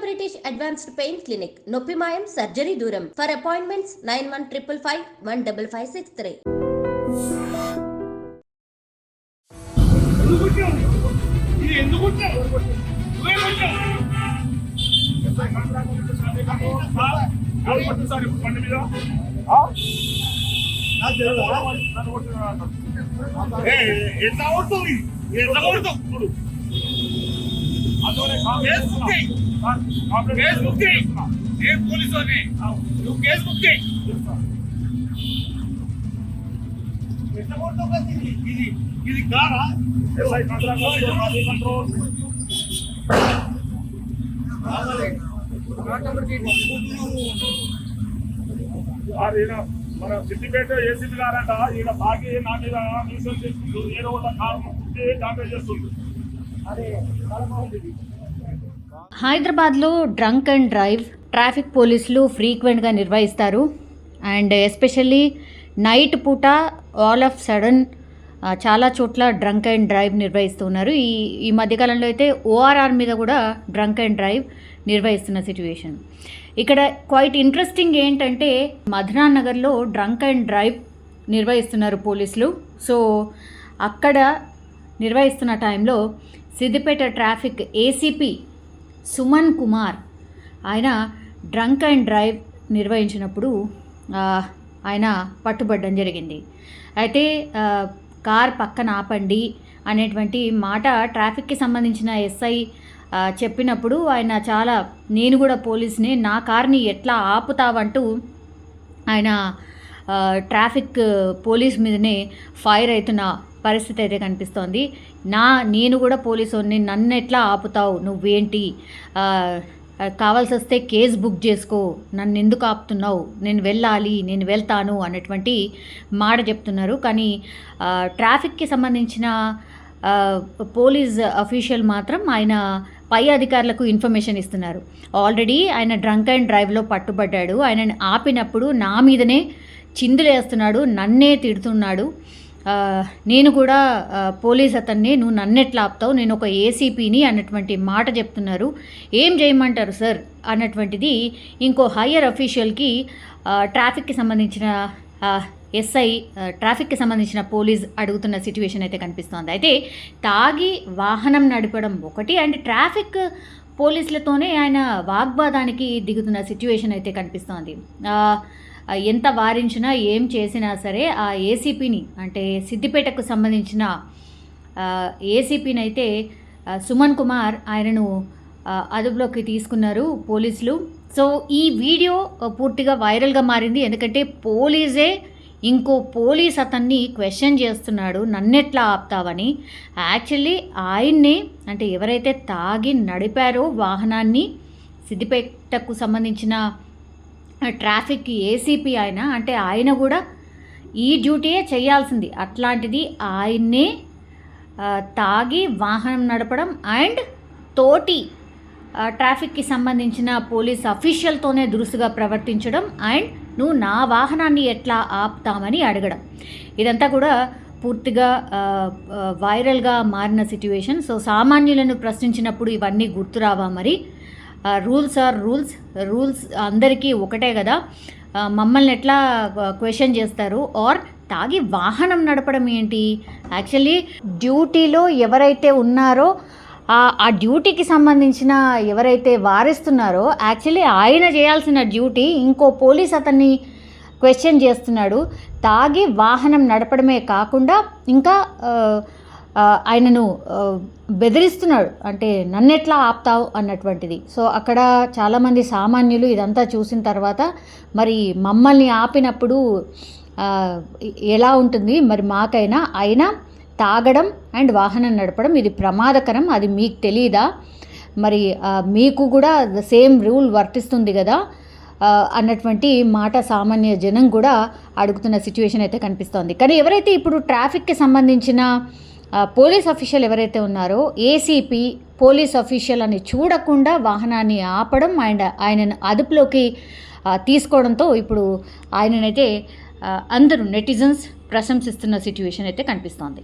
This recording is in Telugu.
British Advanced Pain Clinic, Noppimayam Surgery Duram. For appointments 9155515563. ఇది కారా ఎస్ఐ కంట్రోల్ మన సిద్దిపేట ఏసీపీ గారంట ఈయన బాగా నా మీద న్యూసెన్స్ చేస్తుండ్రు, ఏదో ఒక కారణం డామేజ్ చేస్తుంది. హైదరాబాద్లో డ్రంక్ అండ్ డ్రైవ్ ట్రాఫిక్ పోలీసులు ఫ్రీక్వెంట్గా నిర్వహిస్తారు. అండ్ ఎస్పెషల్లీ నైట్ పూట ఆల్ ఆఫ్ సడన్ చాలా చోట్ల డ్రంక్ అండ్ డ్రైవ్ నిర్వహిస్తున్నారు. ఈ మధ్యకాలంలో అయితే ఓఆర్ఆర్ మీద కూడా డ్రంక్ అండ్ డ్రైవ్ నిర్వహిస్తున్న సిచ్యువేషన్. ఇక్కడ క్వైట్ ఇంట్రెస్టింగ్ ఏంటంటే మధురా నగర్లో డ్రంక్ అండ్ డ్రైవ్ నిర్వహిస్తున్నారు పోలీసులు. సో అక్కడ నిర్వహిస్తున్న టైంలో సిద్దిపేట ట్రాఫిక్ ఏసీపీ సుమన్ కుమార్ ఆయన డ్రంక్ అండ్ డ్రైవ్ నిర్వహించినప్పుడు ఆయన పట్టుబడడం జరిగింది. అయితే కార్ పక్కన ఆపండి అనేటువంటి మాట ట్రాఫిక్కి సంబంధించిన ఎస్ఐ చెప్పినప్పుడు ఆయన చాలా నేను కూడా పోలీస్ని, నా కార్ని ఎట్లా ఆపుతావంటూ ఆయన ట్రాఫిక్ పోలీస్ మీదనే ఫైర్ అవుతున్న పరిస్థితి అయితే కనిపిస్తోంది. నేను కూడా పోలీసుని, నన్ను ఎట్లా ఆపుతావు, నువ్వేంటి, కావాల్సి వస్తే కేసు బుక్ చేసుకో, నన్ను ఎందుకు ఆపుతున్నావు, నేను వెళ్ళాలి, నేను వెళ్తాను అనేటువంటి మాట చెప్తున్నారు. కానీ ట్రాఫిక్కి సంబంధించిన పోలీస్ అఫీషియల్ మాత్రం ఆయన పై అధికారులకు ఇన్ఫర్మేషన్ ఇస్తున్నారు. ఆల్రెడీ ఆయన డ్రంక్ అండ్ డ్రైవ్లో పట్టుబడ్డాడు, ఆయనని ఆపినప్పుడు నా మీదనే చిందులేస్తున్నాడు, నన్నే తిడుతున్నాడు, నేను కూడా పోలీస్ అతన్ని, నువ్వు నన్నెట్లా ఆపుతావు, నేను ఒక ఏసీపీని అన్నటువంటి మాట చెప్తున్నారు. ఏం చేయమంటారు సార్ అన్నటువంటిది ఇంకో హయ్యర్ అఫీషియల్కి ట్రాఫిక్కి సంబంధించిన ఎస్ఐ, ట్రాఫిక్కి సంబంధించిన పోలీస్ అడుగుతున్న సిచ్యువేషన్ అయితే కనిపిస్తోంది. అయితే తాగి వాహనం నడపడం ఒకటి, అండ్ ట్రాఫిక్ పోలీసులతోనే ఆయన వాగ్వాదానికి దిగుతున్న సిచ్యువేషన్ అయితే కనిపిస్తోంది. ఎంత వారించినా ఏం చేసినా సరే ఆ ఏసీపీని, అంటే సిద్దిపేటకు సంబంధించిన ఏసీపీని అయితే సుమన్ కుమార్ ఆయనను అదుపులోకి తీసుకున్నారు పోలీసులు. సో ఈ వీడియో పూర్తిగా వైరల్గా మారింది. ఎందుకంటే పోలీసే ఇంకో పోలీస్ అతన్ని క్వశ్చన్ చేస్తున్నాడు, నన్నెట్లా ఆపుతావని. యాక్చువల్లీ ఆయన్నే, అంటే ఎవరైతే తాగి నడిపారో వాహనాన్ని, సిద్దిపేటకు సంబంధించిన ట్రాఫిక్ ఏసీపీ ఆయన, అంటే ఆయన కూడా ఈ డ్యూటీయే చేయాల్సింది. అట్లాంటిది ఆయన్నే తాగి వాహనం నడపడం అండ్ తోటి ట్రాఫిక్కి సంబంధించిన పోలీస్ అఫీషియల్తోనే దురుసుగా ప్రవర్తించడం అండ్ నువ్వు నా వాహనాన్ని ఎట్లా ఆపుతామని అడగడం, ఇదంతా కూడా పూర్తిగా వైరల్గా మారిన సిచ్యువేషన్. సో సామాన్యులను ప్రశ్నించినప్పుడు ఇవన్నీ గుర్తురావా మరి? రూల్స్ ఆర్ రూల్స్ అందరికీ ఒకటే కదా, మమ్మల్ని ఎట్లా క్వశ్చన్ చేస్తారు? ఆర్ తాగి వాహనం నడపడం ఏంటి? యాక్చువల్లీ డ్యూటీలో ఎవరైతే ఉన్నారో ఆ డ్యూటీకి సంబంధించిన ఎవరైతే వారిస్తున్నారో యాక్చువల్లీ ఆయన చేయాల్సిన డ్యూటీ, ఇంకో పోలీస్ అతన్ని క్వశ్చన్ చేస్తున్నాడు. తాగి వాహనం నడపడమే కాకుండా ఇంకా ఆయనను బెదిరిస్తున్నాడు, అంటే నన్నెట్లా ఆపుతావు అన్నటువంటిది. సో అక్కడ చాలామంది సామాన్యులు ఇదంతా చూసిన తర్వాత మరి మమ్మల్ని ఆపినప్పుడు ఎలా ఉంటుంది మరి మాకైనా, అయినా తాగడం అండ్ వాహనం నడపడం ఇది ప్రమాదకరం, అది మీకు తెలీదా, మరి మీకు కూడా సేమ్ రూల్ వర్తిస్తుంది కదా అన్నటువంటి మాట సామాన్య జనం కూడా అడుగుతున్న సిచ్యువేషన్ అయితే కనిపిస్తోంది. కానీ ఎవరైతే ఇప్పుడు ట్రాఫిక్కి సంబంధించిన పోలీస్ అఫీషియల్ ఎవరైతే ఉన్నారో, ఏసీపీ పోలీస్ అఫీషియల్ అని చూడకుండా వాహనాన్ని ఆపడం అండ్ ఆయనను అదుపులోకి తీసుకోవడంతో ఇప్పుడు ఆయననైతే అందరూ నెటిజన్స్ ప్రశంసిస్తున్న సిచ్యువేషన్ అయితే కనిపిస్తోంది.